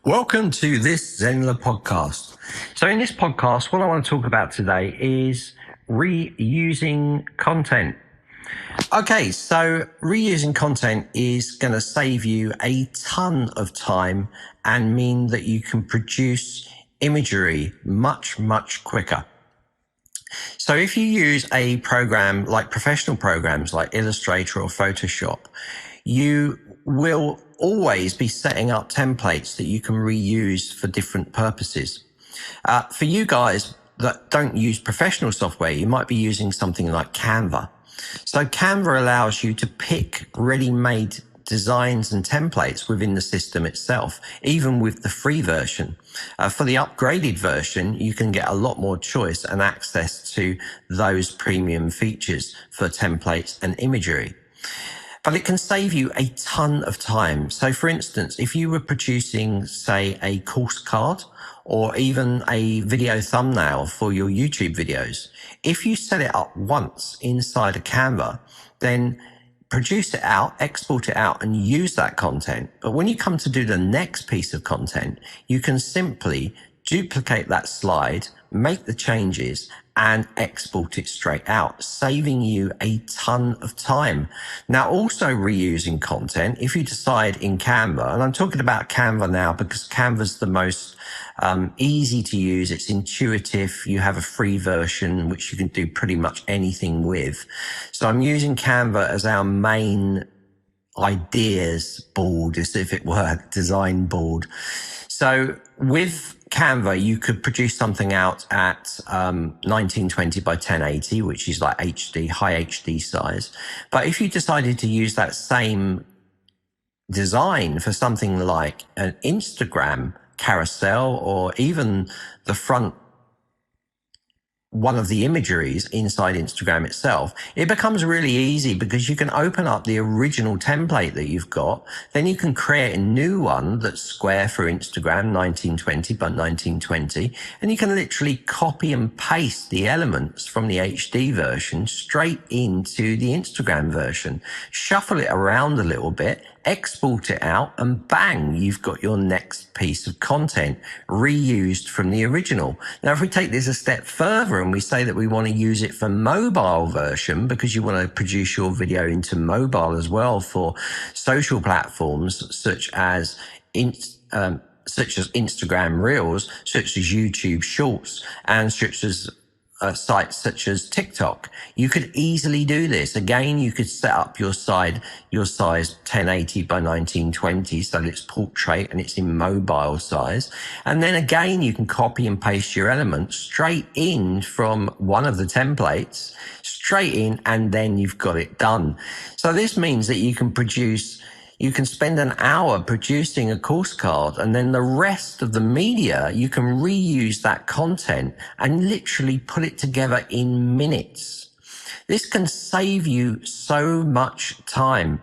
Welcome to this Zenler podcast. So in this podcast, what I want to talk about today is reusing content. Okay, so reusing content is going to save you a ton of time and mean that you can produce imagery much, much quicker. So if you use a program like professional programs like Illustrator or Photoshop, you will always be setting up templates that you can reuse for different purposes. For you guys that don't use professional software, you might be using something like Canva. So Canva allows you to pick ready-made designs and templates within the system itself, even with the free version. For the upgraded version, you can get a lot more choice and access to those premium features for templates and imagery. But it can save you a ton of time. So for instance, if you were producing, say, a course card or even a video thumbnail for your YouTube videos, if you set it up once inside a Canva, then produce it out, export it out and use that content. But when you come to do the next piece of content, you can simply duplicate that slide, make the changes and export it straight out, saving you a ton of time. Now, also reusing content, if you decide in Canva, and I'm talking about Canva now because Canva's the most easy to use. It's intuitive. You have a free version, which you can do pretty much anything with. So I'm using Canva as our main ideas board, as if it were design board. So with Canva, you could produce something out at 1920 by 1080, which is like HD, high HD size. But if you decided to use that same design for something like an Instagram carousel or even the front one of the imageries inside Instagram itself, it becomes really easy because you can open up the original template that you've got. Then you can create a new one that's square for Instagram, 1920 by 1920. And you can literally copy and paste the elements from the HD version straight into the Instagram version, shuffle it around a little bit, export it out, and bang, you've got your next piece of content reused from the original. Now, if we take this a step further and we say that we want to use it for mobile version because you want to produce your video into mobile as well for social platforms such as Instagram Reels, such as YouTube Shorts, and such as sites such as TikTok, you could easily do this. Again, you could set up your size 1080 by 1920 so that it's portrait and it's in mobile size. And then again, you can copy and paste your elements straight in from one of the templates, straight in, and then you've got it done. So this means that you can spend an hour producing a course card, and then the rest of the media, you can reuse that content and literally put it together in minutes. This can save you so much time.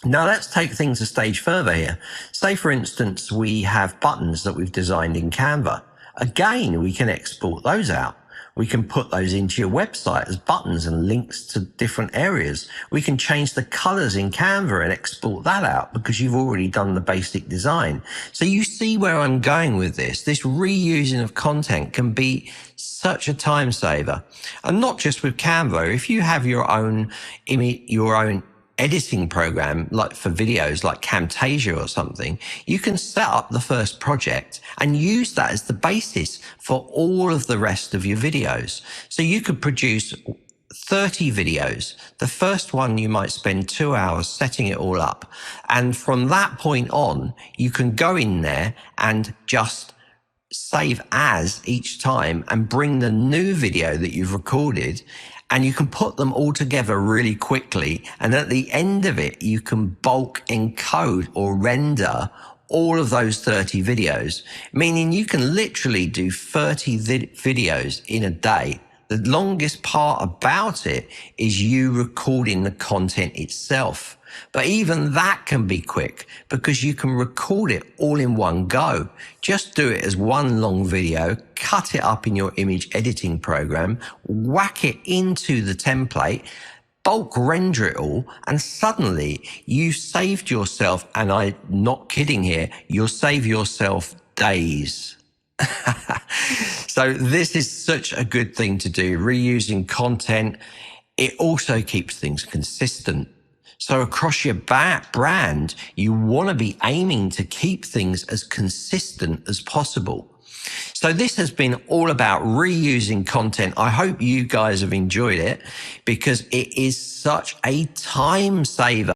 Now let's take things a stage further here. Say, for instance, we have buttons that we've designed in Canva. Again, we can export those out. We can put those into your website as buttons and links to different areas. We can change the colors in Canva and export that out because you've already done the basic design. So you see where I'm going with this. This reusing of content can be such a time saver. And not just with Canva. If you have your own editing program, like for videos like Camtasia or something, you can set up the first project and use that as the basis for all of the rest of your videos. So you could produce 30 videos. The first one, you might spend 2 hours setting it all up. And from that point on, you can go in there and just save as each time and bring the new video that you've recorded, and you can put them all together really quickly. And at the end of it, you can bulk encode or render all of those 30 videos, meaning you can literally do 30 videos in a day. The longest part about it is you recording the content itself. But even that can be quick because you can record it all in one go. Just do it as one long video, cut it up in your image editing program, whack it into the template, bulk render it all, and suddenly you saved yourself, and I'm not kidding here, you'll save yourself days. So this is such a good thing to do, reusing content. It also keeps things consistent. So across your brand, you want to be aiming to keep things as consistent as possible. So this has been all about reusing content. I hope you guys have enjoyed it, because it is such a time saver.